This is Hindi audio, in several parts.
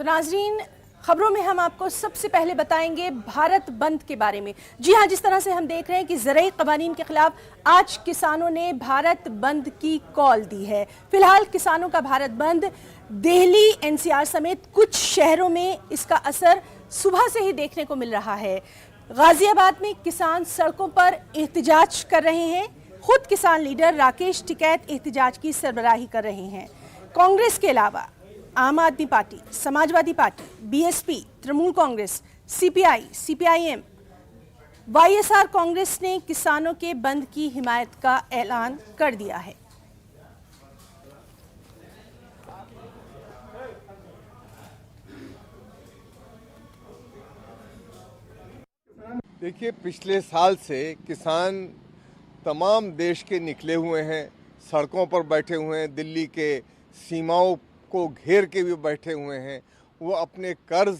तो नाजरीन, खबरों में हम आपको सबसे पहले बताएंगे भारत बंद के बारे में। जी हां, जिस तरह से हम देख रहे हैं कि ज़राई क़वानीन के खिलाफ आज किसानों ने भारत बंद की कॉल दी है। फिलहाल किसानों का भारत बंद दिल्ली, एनसीआर समेत कुछ शहरों में इसका असर सुबह से ही देखने को मिल रहा है। गाजियाबाद में किसान सड़कों पर एहतजाज कर रहे हैं। खुद किसान लीडर राकेश टिकैत एहतजाज की सरबराही कर रहे हैं। कांग्रेस के अलावा आम आदमी party, Samajwadi party, BSP, Trinamool Congress, CPI, CPIM, YSR Congress ने किसानों के बंद की हिमायत का ऐलान कर दिया है। देखिए, पिछले साल से किसान तमाम देश के निकले हुए हैं, सड़कों पर बैठे हुए हैं, दिल्ली के सीमाओं को घेर के भी बैठे हुए हैं। वो अपने कर्ज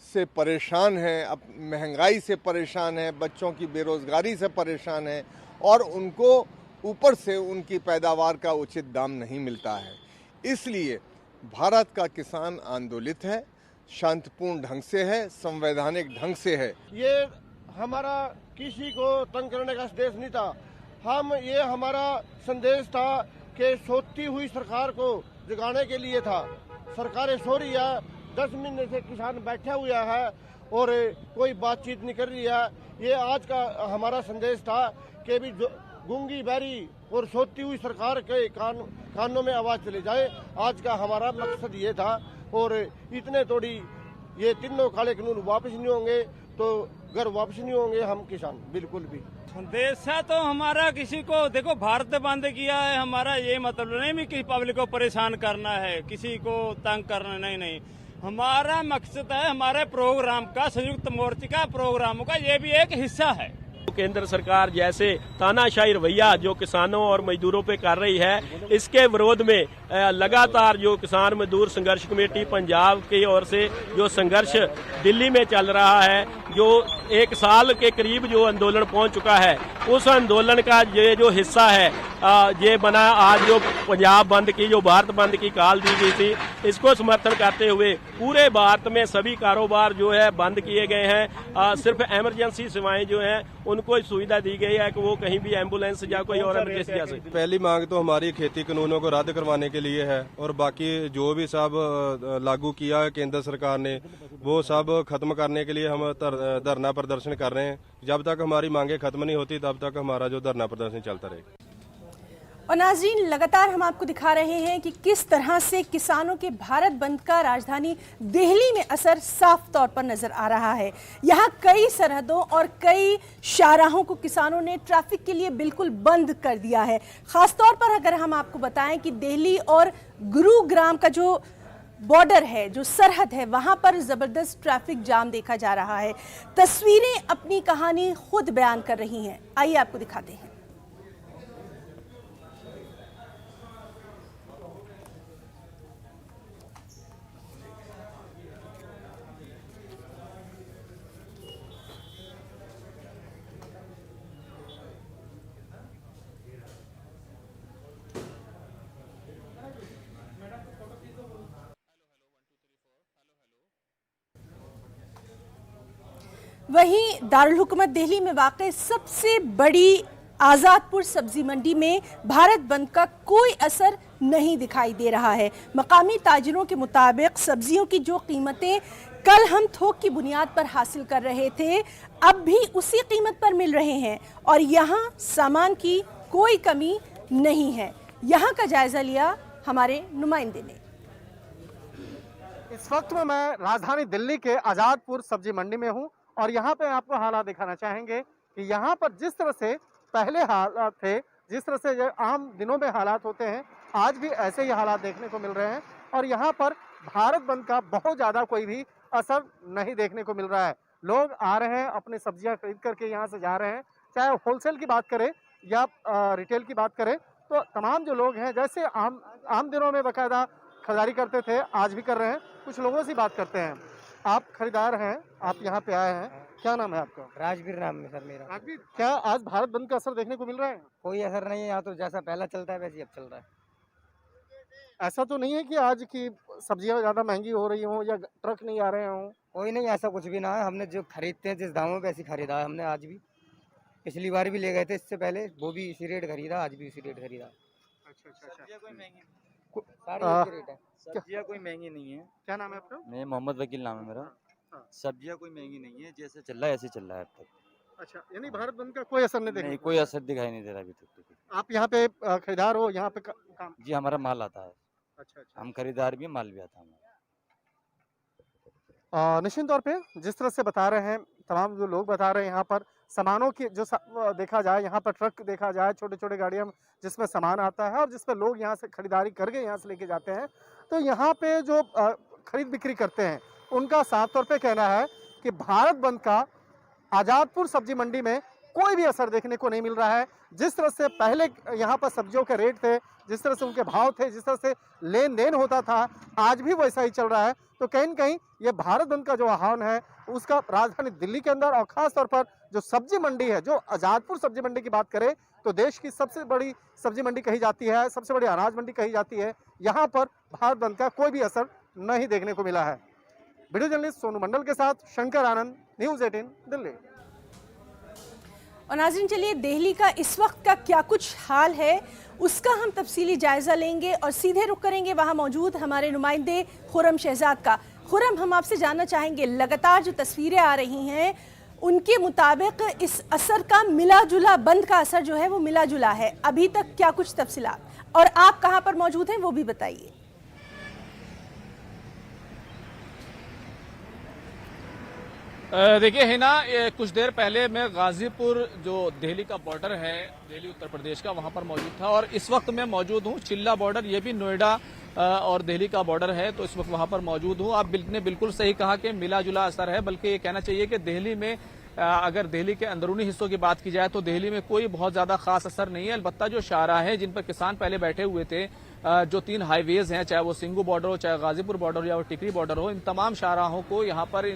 से परेशान हैं, महंगाई से परेशान हैं, बच्चों की बेरोज़गारी से परेशान हैं और उनको ऊपर से उनकी पैदावार का उचित दाम नहीं मिलता है। इसलिए भारत का किसान आंदोलित है, शांतिपूर्ण ढंग से है, संवैधानिक ढंग से है। ये हमारा किसी को तंग करने का संदेश नहीं था। ये हमारा संदेश था कि सोती हुई सरकार को जगाने के लिए था। सरकारें सो रही है, 10 महीने से किसान बैठा हुआ है और कोई बातचीत नहीं कर रही है। ये आज का हमारा संदेश था कि भी गूंगी बहरी और सोती हुई सरकार के कानों में आवाज़ चली जाए। आज का हमारा मकसद ये था और इतने थोड़ी ये तीनों काले कानून वापस नहीं होंगे तो अगर वापस नहीं होंगे हम किसान बिल्कुल भी। संदेश है तो हमारा किसी को देखो भारत बंद किया है, हमारा ये मतलब नहीं भी किसी पब्लिक को परेशान करना है, किसी को तंग करना नहीं। हमारा मकसद है हमारे प्रोग्राम का, संयुक्त मोर्चे का प्रोग्रामों का ये भी एक हिस्सा है। केंद्र सरकार जैसे तानाशाही रवैया जो किसानों और मजदूरों पे कर रही है, इसके विरोध में लगातार जो किसान मजदूर संघर्ष कमेटी पंजाब की ओर से जो संघर्ष दिल्ली में चल रहा है, जो 1 साल के करीब जो आंदोलन पहुंच चुका है, उस आंदोलन का ये जो हिस्सा है ये बना आज जो पंजाब बंद की, जो भारत बंद की कॉल दी गई थी, इसको समर्थन करते हुए पूरे भारत में सभी कारोबार जो है बंद किए गए हैं। सिर्फ इमरजेंसी सेवाएं जो हैं उनको सुविधा दी गई है कि वो कहीं भी एम्बुलेंस या कोई और एमरजेंसी जा सकती। पहली मांग तो हमारी खेती कानूनों को रद्द करवाने के लिए है और बाकी जो भी सब लागू किया है केंद्र सरकार ने वो सब खत्म करने के लिए हम धरना प्रदर्शन कर रहे हैं। जब तक हमारी मांगे खत्म नहीं होती तब तक हमारा जो धरना प्रदर्शन चलता रहेगा। और नाजरीन, लगातार हम आपको दिखा रहे हैं कि किस तरह से किसानों के भारत बंद का राजधानी दिल्ली में असर साफ तौर पर नजर आ रहा है। यहाँ कई सरहदों और कई शाहराहों को किसानों ने ट्रैफिक के लिए बिल्कुल बंद कर दिया है। खासतौर पर अगर हम आपको बताएं कि दिल्ली और गुरुग्राम का जो बॉर्डर है, जो सरहद है, वहां पर जबरदस्त ट्रैफिक जाम देखा जा रहा है। तस्वीरें अपनी कहानी खुद बयान कर रही हैं। आइए आपको दिखाते हैं। वहीं दारुल हुकूमत दिल्ली में वाक़ सबसे बड़ी आज़ादपुर सब्जी मंडी में भारत बंद का कोई असर नहीं दिखाई दे रहा है। मकामी ताजिरों के मुताबिक सब्जियों की जो कीमतें कल हम थोक की बुनियाद पर हासिल कर रहे थे, अब भी उसी कीमत पर मिल रहे हैं और यहाँ सामान की कोई कमी नहीं है। यहाँ का जायजा लिया हमारे नुमाइंदे ने। इस वक्त में मैं राजधानी दिल्ली के आज़ादपुर सब्जी मंडी में हूँ और यहाँ पे आपको हालात दिखाना चाहेंगे कि यहाँ पर जिस तरह से पहले हालात थे, जिस तरह से आम दिनों में हालात होते हैं, आज भी ऐसे ही हालात देखने को मिल रहे हैं और यहाँ पर भारत बंद का बहुत ज़्यादा कोई भी असर नहीं देखने को मिल रहा है। लोग आ रहे हैं, अपनी सब्जियाँ खरीद करके यहाँ से जा रहे हैं। चाहे होलसेल की बात करें या रिटेल की बात करें, तो तमाम जो लोग हैं जैसे आम दिनों में बाकायदा खरीदारी करते थे, आज भी कर रहे हैं। कुछ लोगों से बात करते हैं। आप खरीदार हैं, आप यहाँ पे आए हैं, क्या नाम है आपका? राजवीर नाम है सर मेरा। राजवीर, क्या आज भारत बंद का असर देखने को मिल रहा है? कोई असर नहीं है, यहाँ तो जैसा पहला चलता है वैसे ही अब चल रहा है। ऐसा तो नहीं है कि आज की सब्जियां ज़्यादा महंगी हो रही हों या ट्रक नहीं आ रहे हों? कोई नहीं, ऐसा कुछ भी ना है। हमने जो खरीदते हैं जिस दामों पे ऐसी खरीदा है हमने आज भी। पिछली बार भी ले गए थे, इससे पहले वो भी इसी रेट खरीदा, आज भी इसी रेट खरीदा। अच्छा। कोई महंगी सारी सारी एक एक ही रेट है। सब्जियां कोई महंगी नहीं है। क्या नाम है आपका? मैं मोहम्मद वकील नाम है मेरा। हाँ। सब्जियां कोई महंगी नहीं है, जैसे चल रहा है ऐसे चल रहा है अब तक। अच्छा, यानी भारत बंद का कोई असर नहीं देखने नहीं, को कोई मिला। असर दिखाई नहीं दे रहा अभी तक तो। आप यहाँ पे खरीदार हो, यहाँ पे काम? जी, हमारा माल आता है, अच्छा। हम खरीदार भी, माल भी आता है हमारा। निश्चित तौर पे जिस तरह से बता रहे हैं तमाम जो लोग बता रहे हैं, यहाँ पर सामानों की जो देखा जाए, यहाँ पर ट्रक देखा जाए, छोटे छोटे गाड़ियाँ जिसमें सामान आता है और जिस पर लोग यहाँ से खरीदारी करके यहाँ से लेके जाते हैं, तो यहाँ पे जो खरीद बिक्री करते हैं उनका साफ तौर पे कहना है कि भारत बंद का आज़ादपुर सब्जी मंडी में कोई भी असर देखने को नहीं मिल रहा है। जिस तरह से पहले यहाँ पर सब्जियों के रेट थे, जिस तरह से उनके भाव थे, जिस तरह से लेन देन होता था, आज भी वैसा ही चल रहा है। तो कहीं न कहीं ये भारत बंद का जो आह्वान है उसका राजधानी दिल्ली के अंदर और खास तौर पर जो सब्जी मंडी है, जो आज़ादपुर सब्जी मंडी की बात करें तो देश की सबसे बड़ी सब्जी मंडी कही जाती है, सबसे बड़ी अनाज मंडी कही जाती है, यहाँ पर भारत बंद का कोई भी असर नहीं देखने को मिला है। वीडियो जर्नलिस्ट सोनू मंडल के साथ शंकर आनंद, न्यूज़ 18 दिल्ली। और नाज़रीन, चलिए दिल्ली का इस वक्त का क्या कुछ हाल है उसका हम तफसीली जायजा लेंगे और सीधे रुख करेंगे वहां मौजूद हमारे नुमाइंदे खुर्रम शहजाद का। खुर्रम, हम आपसे जानना चाहेंगे, लगातार जो तस्वीरें आ रही हैं उनके मुताबिक इस असर का मिला जुला, बंद का असर जो है वो मिला जुला है, अभी तक क्या कुछ तफसीलात, और आप कहां पर मौजूद हैं वो भी बताइए। देखिए हिना, कुछ देर पहले मैं गाजीपुर जो दिल्ली का बॉर्डर है, दिल्ली उत्तर प्रदेश का, वहां पर मौजूद था और इस वक्त मैं मौजूद हूं चिल्ला बॉर्डर। ये भी नोएडा और दिल्ली का बॉर्डर है, तो इस वक्त वहां पर मौजूद हूं। आपने बिल्कुल सही कहा कि मिला जुला असर है, बल्कि ये कहना चाहिए कि दिल्ली में अगर दिल्ली के अंदरूनी हिस्सों की बात की जाए तो दिल्ली में कोई बहुत ज्यादा खास असर नहीं है। अलबत्ता जो शाहराह है जिन पर किसान पहले बैठे हुए थे, जो 3 हाईवेज हैं, चाहे वो सिंगू बॉर्डर हो, चाहे गाजीपुर बॉर्डर हो या वो टिकरी बॉर्डर हो, इन तमाम शाहराहों को यहाँ पर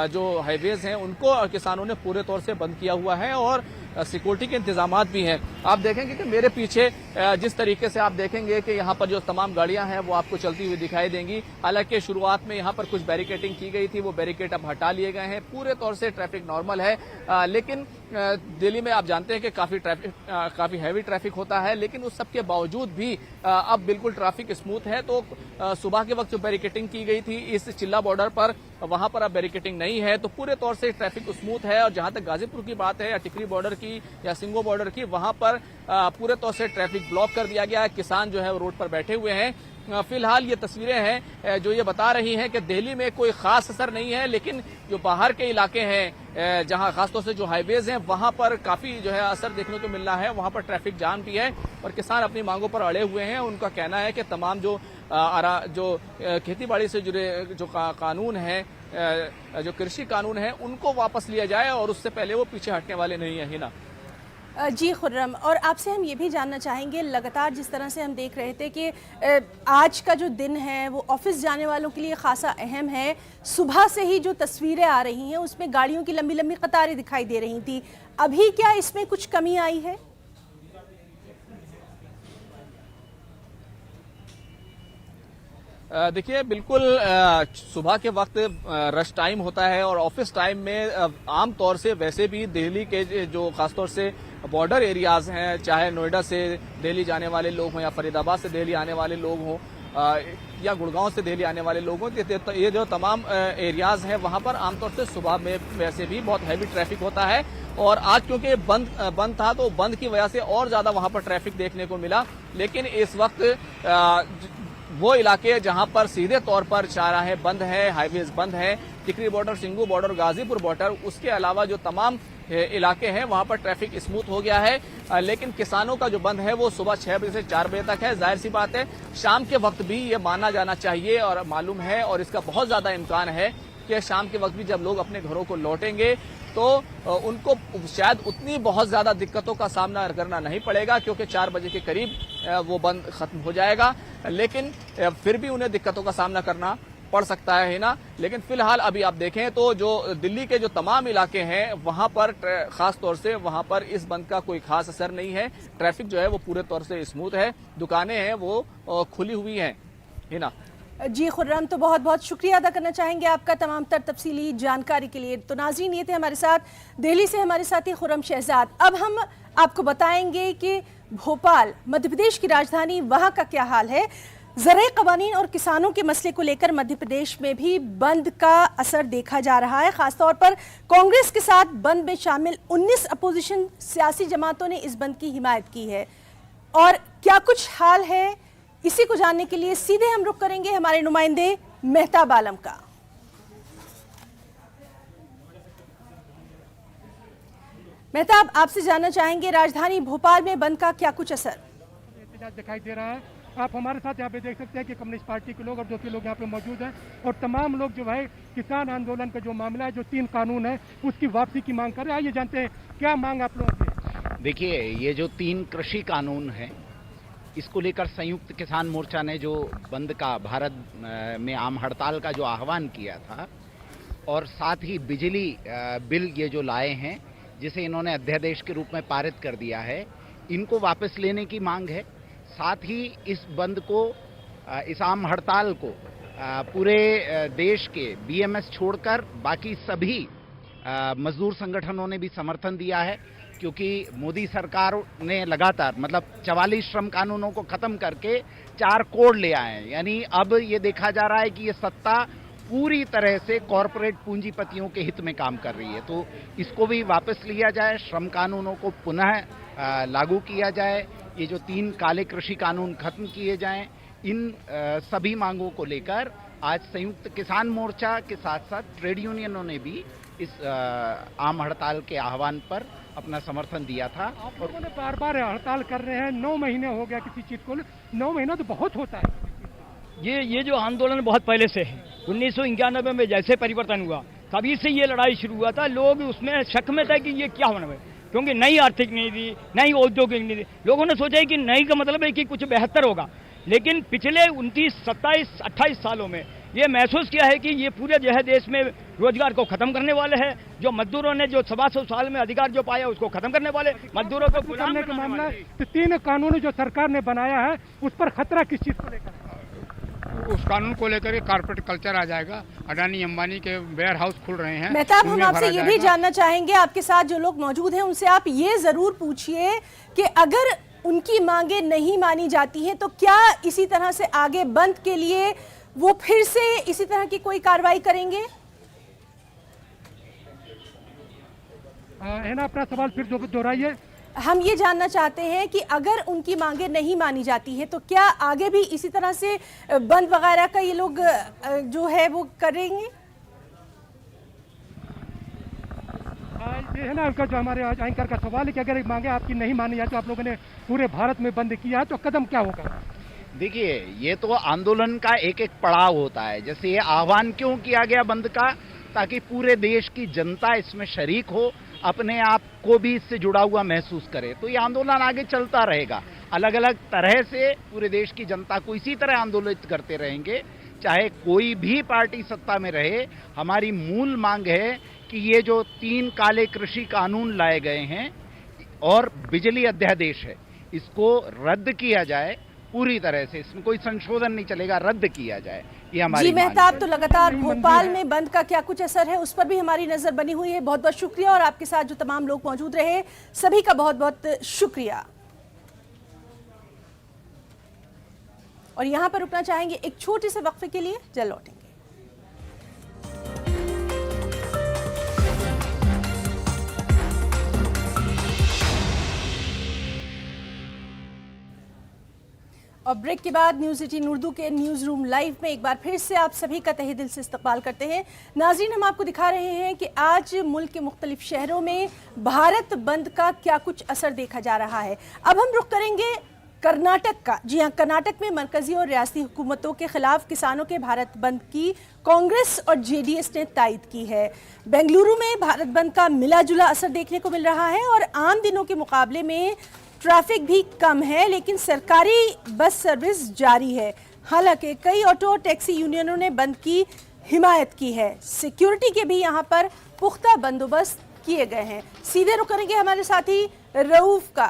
जो हाईवेज हैं उनको किसानों ने पूरे तौर से बंद किया हुआ है और सिक्योरिटी के इंतजामात भी हैं। आप देखेंगे कि मेरे पीछे जिस तरीके से आप देखेंगे कि यहाँ पर जो तमाम गाड़ियां हैं वो आपको चलती हुई दिखाई देंगी। हालांकि शुरुआत में यहाँ पर कुछ बैरिकेडिंग की गई थी, वो बैरिकेड अब हटा लिए गए हैं, पूरे तौर से ट्रैफिक नॉर्मल है। लेकिन दिल्ली में आप जानते हैं कि काफी हैवी ट्रैफिक होता है, लेकिन उस सब के बावजूद भी अब बिल्कुल ट्रैफिक स्मूथ है। तो सुबह के वक्त जो बैरिकेडिंग की गई थी इस चिल्ला बॉर्डर पर, वहां पर अब बैरिकेडिंग नहीं है, तो पूरे तौर से ट्रैफिक स्मूथ है। और जहां तक गाजीपुर की बात है या टिकरी बॉर्डर की या सिंगो बॉर्डर की, वहां पर पूरे तौर से ट्रैफिक ब्लॉक कर दिया गया है। किसान जो है वो रोड पर बैठे हुए हैं। फिलहाल ये तस्वीरें हैं जो ये बता रही हैं कि दिल्ली में कोई खास असर नहीं है, लेकिन जो बाहर के इलाके हैं जहां खासतौर से जो हाईवेज हैं वहां पर काफी जो है असर देखने को मिल रहा है। वहां पर ट्रैफिक जाम भी है और किसान अपनी मांगों पर अड़े हुए हैं। उनका कहना है कि तमाम जो खेतीबाड़ी से जुड़े जो कानून है, जो कृषि कानून है, उनको वापस लिया जाए और उससे पहले वो पीछे हटने वाले नहीं है। हिना जी खुर्रम, और आपसे हम ये भी जानना चाहेंगे, लगातार जिस तरह से हम देख रहे थे कि आज का जो दिन है वो ऑफिस जाने वालों के लिए खासा अहम है। सुबह से ही जो तस्वीरें आ रही हैं उसमें गाड़ियों की लंबी लंबी कतारें दिखाई दे रही थी, अभी क्या इसमें कुछ कमी आई है? देखिए, बिल्कुल सुबह के वक्त रश टाइम होता है और ऑफिस टाइम में आम तौर से वैसे भी दिल्ली के जो खासतौर से बॉर्डर एरियाज हैं, चाहे नोएडा से दिल्ली जाने वाले लोग हों या फरीदाबाद से दिल्ली आने वाले लोग हों या गुड़गांव से दिल्ली आने वाले लोग हों, ये जो तमाम एरियाज हैं वहां पर आमतौर से सुबह में वैसे भी बहुत हैवी ट्रैफिक होता है। और आज क्योंकि बंद था तो बंद की वजह से और ज्यादा वहां पर ट्रैफिक देखने को मिला। लेकिन इस वक्त वो इलाके जहां पर सीधे तौर पर शाहराहे बंद है, हाईवेज बंद है, Tikri border, Singhu border, Ghazipur border, उसके अलावा जो तमाम इलाके हैं वहां पर ट्रैफिक स्मूथ हो गया है। लेकिन किसानों का जो बंद है वो सुबह 6 बजे से 4 बजे तक है। जाहिर सी बात है शाम के वक्त भी ये माना जाना चाहिए और मालूम है और इसका बहुत ज्यादा इम्कान है कि शाम के वक्त भी जब लोग अपने घरों को लौटेंगे तो उनको शायद उतनी बहुत ज्यादा दिक्कतों का सामना करना नहीं पड़ेगा, क्योंकि 4 बजे के करीब वो बंद खत्म हो जाएगा। लेकिन फिर भी उन्हें दिक्कतों का सामना करना पड़ सकता है ना। लेकिन फिलहाल अभी आप देखें तो जो दिल्ली के जो तमाम इलाके हैं वहां पर खास तौर से वहां पर इस बंद का कोई खास असर नहीं है। ट्रैफिक जो है वो पूरे तौर से स्मूथ है, दुकानें हैं वो खुली हुई हैं, है ना। जी खुर्रम, तो बहुत बहुत शुक्रिया अदा करना चाहेंगे आपका तमाम तर तफसीली जानकारी के लिए। तो नाज़रीन, ये थे हमारे साथ दिल्ली से हमारे साथी खुर्रम शहजाद। अब हम आपको बताएंगे कि भोपाल मध्य प्रदेश की राजधानी, वहाँ का क्या हाल है। ज़राए क़वानीन और किसानों के मसले को लेकर मध्य प्रदेश में भी बंद का असर देखा जा रहा है। खासतौर पर कांग्रेस के साथ बंद में शामिल 19 अपोजिशन सियासी जमातों ने इस बंद की हिमायत की है। और क्या कुछ हाल है, इसी को जानने के लिए सीधे हम रुख करेंगे हमारे नुमाइंदे मेहताब आलम का। मेहताब, आपसे जानना चाहेंगे राजधानी भोपाल में बंद का क्या कुछ असर दिखाई दे रहा है। आप हमारे साथ यहाँ पे देख सकते हैं कि कम्युनिस्ट पार्टी के लोग और दूसरे लोग यहाँ पे मौजूद हैं और तमाम लोग जो है किसान आंदोलन का जो मामला है, जो 3 कानून है, उसकी वापसी की मांग कर रहे हैं। आइए जानते हैं क्या मांग आप लोगों की। देखिए, ये जो 3 कृषि कानून हैं, इसको लेकर संयुक्त किसान मोर्चा ने जो बंद का, भारत में आम हड़ताल का जो आह्वान किया था, और साथ ही बिजली बिल ये जो लाए हैं, जिसे इन्होंने अध्यादेश के रूप में पारित कर दिया है, इनको वापस लेने की मांग है। साथ ही इस बंद को, इस आम हड़ताल को पूरे देश के बीएमएस छोड़कर बाकी सभी मजदूर संगठनों ने भी समर्थन दिया है, क्योंकि मोदी सरकार ने लगातार 44 श्रम कानूनों को खत्म करके 4 कोड ले आए हैं। यानी अब ये देखा जा रहा है कि ये सत्ता पूरी तरह से कॉरपोरेट पूंजीपतियों के हित में काम कर रही है। तो इसको भी वापस लिया जाए, श्रम कानूनों को पुनः लागू किया जाए, ये जो 3 काले कृषि कानून खत्म किए जाएं। इन सभी मांगों को लेकर आज संयुक्त किसान मोर्चा के साथ साथ ट्रेड यूनियनों ने भी इस आम हड़ताल के आह्वान पर अपना समर्थन दिया था। आप लोगों ने बार बार हड़ताल कर रहे हैं, 9 महीने हो गया किसी चीज को, 9 महीना तो बहुत होता है। ये जो आंदोलन बहुत पहले से है, 1991 में जैसे परिवर्तन हुआ, तभी से ये लड़ाई शुरू हुआ था। लोग उसमें शक में था कि ये क्या होना है, क्योंकि नई आर्थिक नीति, नई औद्योगिक नीति, लोगों ने सोचा कि नई का मतलब है कि कुछ बेहतर होगा। लेकिन पिछले 29, 27, 28 सालों में ये महसूस किया है कि ये पूरे जो है देश में रोजगार को खत्म करने वाले हैं। जो मजदूरों ने जो 125 साल में अधिकार जो पाया, उसको खत्म करने वाले, मजदूरों को गुलाम करने का मामला। तो 3 कानून जो सरकार ने बनाया है, उस पर खतरा किस चीज को लेकर? उस कानून को लेकर कारपोरेट कल्चर आ जाएगा। अडानी अंबानी के वेयर हाउस खुल रहे हैं। मेहताब, हम आपसे ये भी जानना चाहेंगे, आपके साथ जो लोग मौजूद हैं उनसे आप ये जरूर पूछिए कि अगर उनकी मांगे नहीं मानी जाती हैं तो क्या इसी तरह से आगे बंद के लिए वो फिर से इसी तरह की कोई कार्रवाई करेंगे? है ना, अपना सवाल फिर दोहराइए। हम ये जानना चाहते हैं कि अगर उनकी मांगे नहीं मानी जाती है तो क्या आगे भी इसी तरह से बंद वगैरह का ये लोग जो है वो करेंगे? ये है ना उनका जो हमारे एंकर का सवाल है कि अगर मांगे आपकी नहीं मानी जाए तो आप लोगों ने पूरे भारत में बंद किया है, तो कदम क्या होगा? देखिए, ये तो आंदोलन का एक एक पड़ाव होता है। जैसे ये आह्वान क्यों किया गया बंद का, ताकि पूरे देश की जनता इसमें शरीक हो, अपने आप को भी इससे जुड़ा हुआ महसूस करे। तो ये आंदोलन आगे चलता रहेगा, अलग अलग तरह से पूरे देश की जनता को इसी तरह आंदोलित करते रहेंगे, चाहे कोई भी पार्टी सत्ता में रहे। हमारी मूल मांग है कि ये जो 3 काले कृषि कानून लाए गए हैं और बिजली अध्यादेश है, इसको रद्द किया जाए पूरी तरह से। इसमें कोई संशोधन नहीं चलेगा, रद्द किया जाए, ये हमारी जी मेहताब, तो लगातार भोपाल में बंद का क्या कुछ असर है उस पर भी हमारी नजर बनी हुई है। बहुत बहुत शुक्रिया, और आपके साथ जो तमाम लोग मौजूद रहे सभी का बहुत बहुत शुक्रिया। और यहां पर रुकना चाहेंगे एक छोटे से वक्फे के लिए, जल्द लौटेंगे। और ब्रेक के बाद न्यूज़ 18 उर्दू के न्यूज़ रूम लाइव में एक बार फिर से आप सभी का तहे दिल से इस्तकबाल करते हैं। नाज़रीन, हम आपको दिखा रहे हैं कि आज मुल्क के मुख्तलिफ शहरों में भारत बंद का क्या कुछ असर देखा जा रहा है। अब हम रुख करेंगे कर्नाटक का। जी हाँ, कर्नाटक में मरकजी और रियासती हुकूमतों के खिलाफ किसानों के भारत बंद की कांग्रेस और जेडीएस ने तायद की है। बेंगलुरु में भारत बंद का मिला जुला असर देखने को मिल रहा है और आम दिनों के मुकाबले में ट्रैफिक भी कम है, लेकिन सरकारी बस सर्विस जारी है। हालांकि कई ऑटो टैक्सी यूनियनों ने बंद की हिमायत की है। सिक्योरिटी के भी यहां पर पुख्ता बंदोबस्त किए गए हैं। सीधे रुख करेंगे हमारे साथी रऊफ का।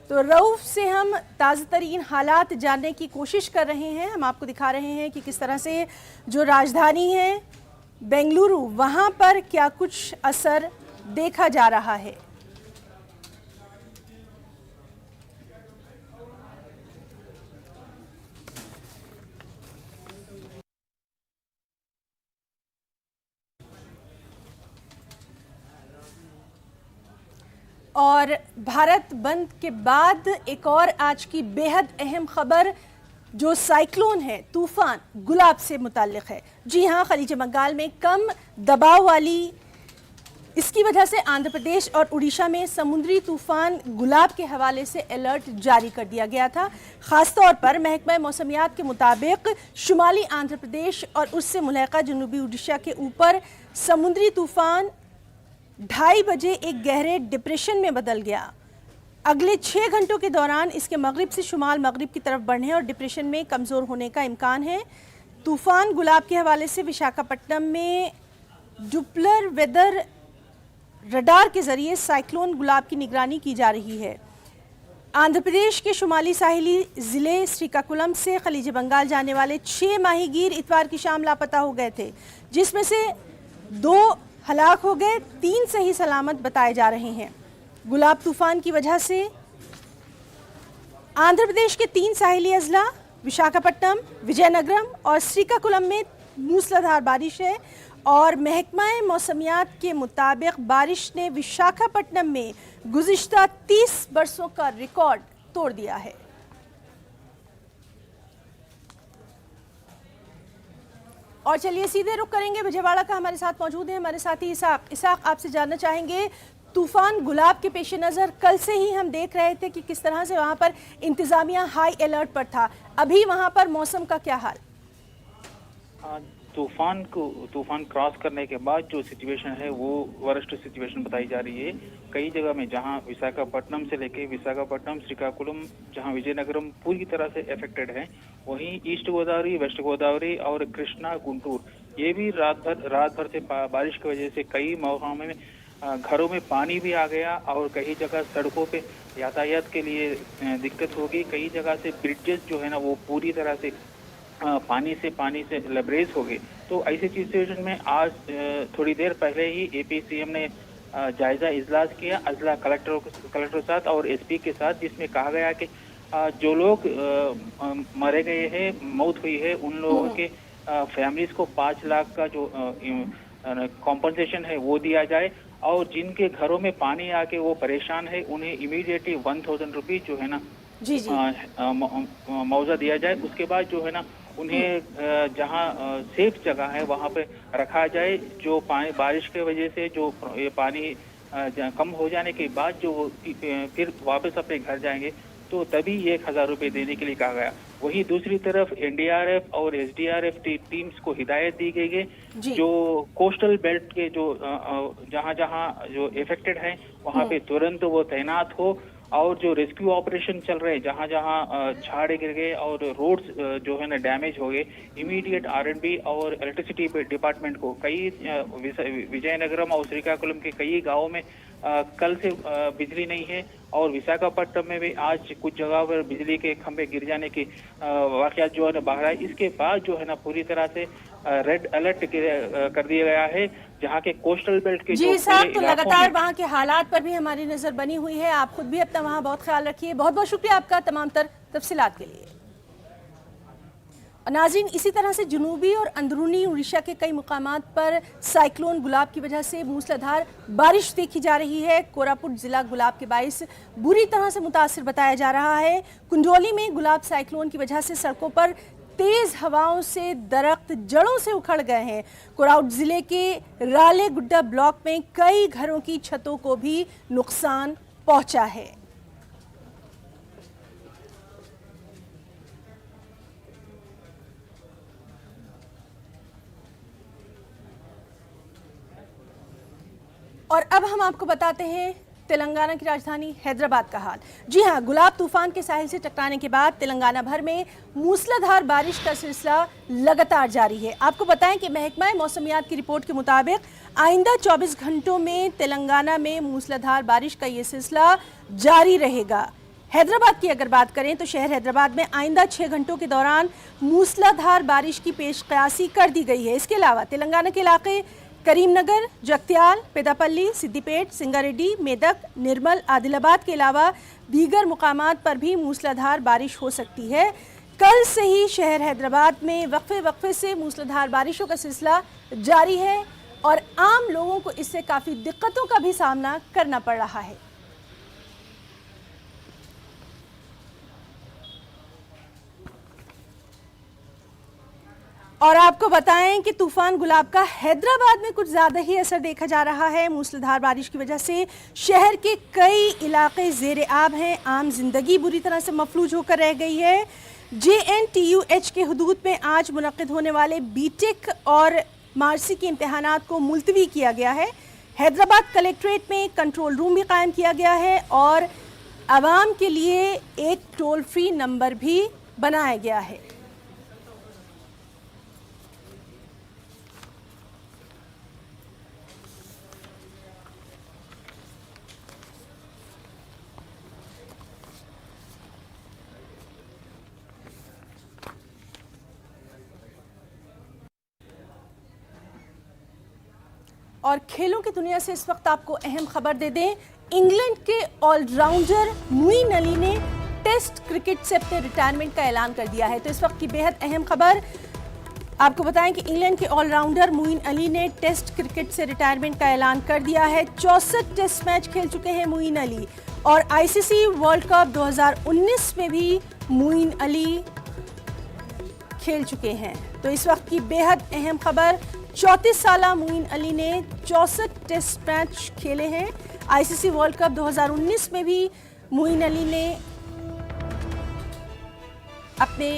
तो रऊफ से हम ताज़ा तरीन हालात जानने की कोशिश कर रहे हैं। हम आपको दिखा रहे हैं कि किस तरह से जो राजधानी है बेंगलुरु, वहां पर क्या कुछ असर देखा जा रहा है। और भारत बंद के बाद एक और आज की बेहद अहम खबर जो साइक्लोन है, तूफान गुलाब से मुताल्लिक है। जी हां, खलीज बंगाल में कम दबाव वाली इसकी वजह से आंध्र प्रदेश और उड़ीसा में समुद्री तूफान गुलाब के हवाले से अलर्ट जारी कर दिया गया था। खासतौर पर महकमा मौसमियात के मुताबिक शुमाली आंध्र प्रदेश और उससे मुल्हका जनूबी उड़ीसा के ऊपर समुद्री तूफान 2:30 बजे एक गहरे डिप्रेशन में बदल गया। अगले 6 घंटों के दौरान इसके मगरिब से शुमाल मगरिब की तरफ बढ़ने और डिप्रेशन में कमज़ोर होने का इम्कान है। तूफान गुलाब के हवाले से विशाखापट्टनम में डुप्लर वेदर रडार के जरिए साइक्लोन गुलाब की निगरानी की जा रही है। आंध्र प्रदेश के शुमाली साहिली ज़िले श्रीकाकुलम से खलीज बंगाल जाने वाले 6 माहीगीर इतवार की शाम लापता हो गए थे, जिसमें से 2 हलाक हो गए, 3 सही सलामत बताए जा रहे हैं। गुलाब तूफान की वजह से आंध्र प्रदेश के 3 साहिली अजला विशाखापट्टनम, विजयनगरम और श्रीकाकुलम में मूसलाधार बारिश है और महकमा मौसमियात के मुताबिक बारिश ने विशाखापट्टनम में गुज़िश्ता 30 बरसों का रिकॉर्ड तोड़ दिया है। और चलिए सीधे रुख करेंगे विजयवाड़ा का। हमारे साथ मौजूद है हमारे साथी इसाक। आपसे जानना चाहेंगे, तूफान गुलाब के पेश नज़र कल से ही हम देख रहे थे कि किस तरह से वहां पर इंतजामिया हाई अलर्ट पर था। अभी वहां पर मौसम का क्या हाल? तूफान क्रॉस करने के बाद जो सिचुएशन है वो वर्स्ट सिचुएशन बताई जा रही है। कई जगह में जहां विशाखापट्टनम से लेके विशाखापट्टनम, श्रीकाकुलम, जहां विजयनगरम पूरी तरह से अफेक्टेड है, वहीं ईस्ट गोदावरी, वेस्ट गोदावरी और कृष्णा, गुंटूर, ये भी रात भर से बारिश की वजह से कई मौकों में घरों में पानी भी आ गया और कई जगह सड़कों पे यातायात के लिए दिक्कत होगी। कई जगह से ब्रिजेस जो है ना वो पूरी तरह से पानी से लबरेज हो गए। तो ऐसी सिचुएशन में आज थोड़ी देर पहले ही एपी सीएम ने जायजा इजलास किया अजला कलेक्टर साथ और एसपी के साथ, जिसमें कहा गया कि जो लोग मरे गए हैं, मौत हुई है, उन लोगों के फैमिलीज को 5 लाख का जो कॉम्पनसेशन है वो दिया जाए और जिनके घरों में पानी आके वो परेशान है उन्हें इमीडिएटली 1000 रुपीज जो है ना मुआवजा दिया जाए। उसके बाद जो है ना उन्हें जहां सेफ जगह है वहां पे रखा जाए। जो पानी बारिश के वजह से जो ये पानी कम हो जाने के बाद जो फिर वापस अपने घर जाएंगे तो तभी 1000 रुपये देने के लिए कहा गया। वहीं दूसरी तरफ एनडीआरएफ और एसडीआरएफ टीम्स को हिदायत दी गई है जो कोस्टल बेल्ट के जो जहां जो इफेक्टेड हैं वहां पे तुरंत वो तैनात हो और जो रेस्क्यू ऑपरेशन चल रहे हैं जहां झाड़ गिर गए और रोड्स जो है ना डैमेज हो गए, इमीडिएट आरएंडबी और इलेक्ट्रिसिटी डिपार्टमेंट को कई विजयनगरम और श्रीकाकुलम के कई गांवों में कल से बिजली नहीं है और विशाखापट्टनम में भी आज कुछ जगह पर बिजली के खंभे गिर जाने की वाकयात जो है ना बाहर आए। इसके बाद जो है ना पूरी तरह से रेड अलर्ट कर दिया गया है जहां के कोस्टल बेल्ट के जी साहब, तो लगातार वहां के हालात पर भी हमारी नजर बनी हुई है। आप खुद भी अपना वहां बहुत ख्याल रखिए। बहुत बहुत शुक्रिया आपका तमाम तफसीलात के लिए। नाज़रीन, इसी तरह से जुनूबी और अंदरूनी उड़ीसा के कई मुकामात पर साइक्लोन गुलाब की वजह से मूसलाधार बारिश देखी जा रही है। कोरापुट जिला गुलाब के बाइस बुरी तरह से मुतासिर बताया जा रहा है। कुंडोली में गुलाब साइक्लोन की वजह से सड़कों पर तेज हवाओं से दरख्त जड़ों से उखड़ गए हैं। कोरापुट जिले के राले गुड्डा ब्लॉक में कई घरों की छतों को भी नुकसान पहुंचा है। और अब हम आपको बताते हैं तेलंगाना की राजधानी हैदराबाद का हाल। जी हां, गुलाब तूफान के साहिल से टकराने के बाद तेलंगाना भर में मूसलाधार बारिश का सिलसिला लगातार जारी है। आपको बताएं कि महकमा मौसमियात की रिपोर्ट के मुताबिक आइंदा 24 घंटों में तेलंगाना में मूसलाधार बारिश का ये सिलसिला जारी रहेगा। हैदराबाद की अगर बात करें तो शहर हैदराबाद में आइंदा 6 घंटों के दौरान मूसलाधार बारिश की पेशकयासी कर दी गई है। इसके अलावा तेलंगाना के इलाके करीमनगर, जगत्याल, पेदापल्ली, सिद्दीपेट, सिंगारेड्डी, मेदक, निर्मल, आदिलाबाद के अलावा दीगर मुकामात पर भी मूसलाधार बारिश हो सकती है। कल से ही शहर हैदराबाद में वक्फे से मूसलाधार बारिशों का सिलसिला जारी है और आम लोगों को इससे काफ़ी दिक्कतों का भी सामना करना पड़ रहा है। और आपको बताएं कि तूफान गुलाब का हैदराबाद में कुछ ज़्यादा ही असर देखा जा रहा है। मूसलाधार बारिश की वजह से शहर के कई इलाके ज़ेरे आब हैं। आम जिंदगी बुरी तरह से मफलूज होकर रह गई है। JNTUH के हुदूद में आज मुनक्किद होने वाले बीटेक और मार्सी के इम्तहानात को मुलतवी किया गया है। हैदराबाद कलेक्ट्रेट में कंट्रोल रूम भी कायम किया गया है और आवाम के लिए एक टोल फ्री नंबर भी बनाया गया है। और खेलों की दुनिया से इस वक्त आपको अहम खबर दे दें, इंग्लैंड के ऑलराउंडर मोइन अली ने टेस्ट क्रिकेट से अपने रिटायरमेंट का ऐलान कर दिया है। तो इस वक्त की बेहद अहम खबर आपको बताएं कि इंग्लैंड के ऑलराउंडर मोइन अली ने टेस्ट क्रिकेट से रिटायरमेंट का ऐलान कर दिया है। 64 टेस्ट मैच खेल चुके हैं मोइन अली और ICC वर्ल्ड कप 2019 में भी मोइन अली खेल चुके हैं। तो इस वक्त की बेहद अहम खबर, 34 साला मोइन अली ने 64 टेस्ट मैच खेले हैं। ICC वर्ल्ड कप 2019 में भी मोइन अली ने अपने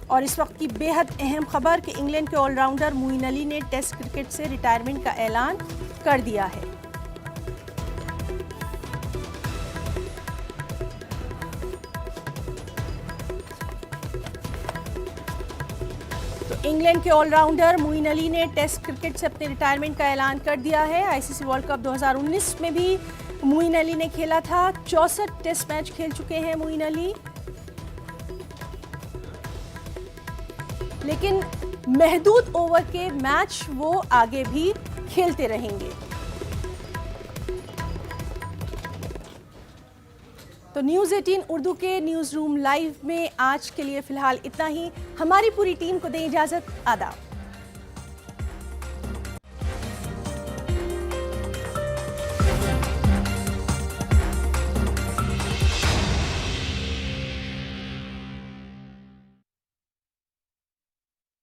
और इस वक्त की बेहद अहम खबर कि इंग्लैंड के ऑलराउंडर मोइन अली ने टेस्ट क्रिकेट से रिटायरमेंट का ऐलान कर दिया है। इंग्लैंड के ऑलराउंडर मोइन अली ने टेस्ट क्रिकेट से अपने रिटायरमेंट का ऐलान कर दिया है। ICC वर्ल्ड कप 2019 में भी मोइन अली ने खेला था। 64 टेस्ट मैच खेल चुके हैं मोइन अली, लेकिन महदूद ओवर के मैच वो आगे भी खेलते रहेंगे। तो न्यूज़ 18 उर्दू के न्यूज़ रूम लाइव में आज के लिए फिलहाल इतना ही। हमारी पूरी टीम को दें इजाज़त। आदाब।